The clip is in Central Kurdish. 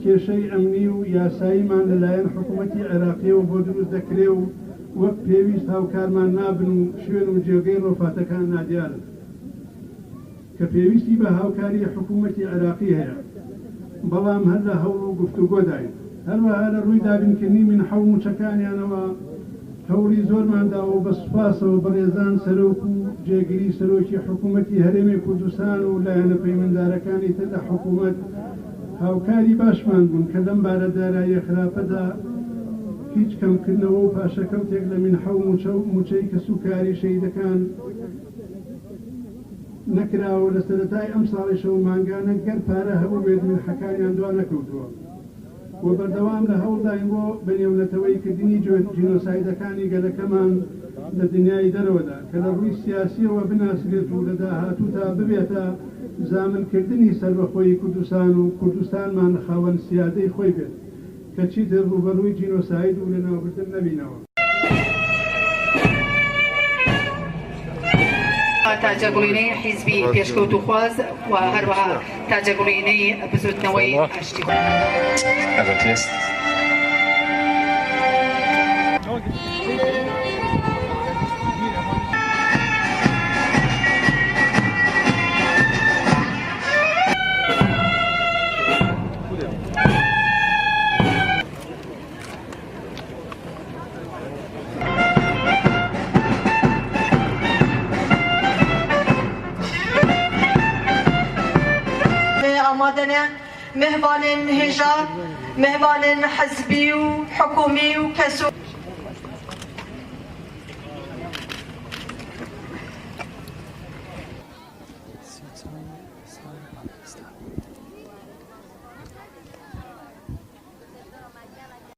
کێشەی ئەمنی و یاساییمان لەلایەن حکوومەتی عێراقیەوە بۆ دروست دەکرێ و وەک پێویست هاوکارمان نابن و شوێن و جێگەی ڕۆفاتەکان نادیارن کە پێویستی بە هاوکاری حکوومەتی عێراقی هەیە بەڵام هەر لە هەوڵ و گفتوگۆداین هەروەها لە ڕووی دابینکردنی منحەو موچەکانیانەوە هەوڵی زۆرماندا و بە سوپاسەوە بەڕێزان سەرۆک و جێگیری سەرۆکی حکوومەتی هەرێمی کوردستان و لایەنە پەیوەنددارەکانی تر لە حکوومەت هاوکاری باشمان بوون کە لەم بارە دارایی خراپەدا هیچ کەمکردنەوە و پاشەکەوتێک لە منحەو موچەی کە سوکاری شەیدەکان نەکراوە لە سەرەتای ئەم ساڵی شەو مانگانە گەر پارە هەبوو بێت منحەکانیان دوا نەکەوتووە و بەردەوام لە هەوڵداین بۆ بەنێونەتەوەی کردنی جینۆسایدەکانی گەلەکەمان لە دنیای دەرەوەدا کە لە ڕووی سیاسیەوە بناسرێت و لە داهاتوودا ببێتە زامنکردنی سەربەخۆی کوردستان و کوردستانمان خاوەن سیادەی خۆی بێت کە چیتر ڕوبەڕووی جینۆساید و لەناوبردن نەبینەوە. تاجەگوڵینەی حیزبی پێشکەوت و خواز و هەروەها تاجەگوڵینەی بزوتنەوەی ئاشتی مهوان هجاب مهوان حزبي وحكومي وكسو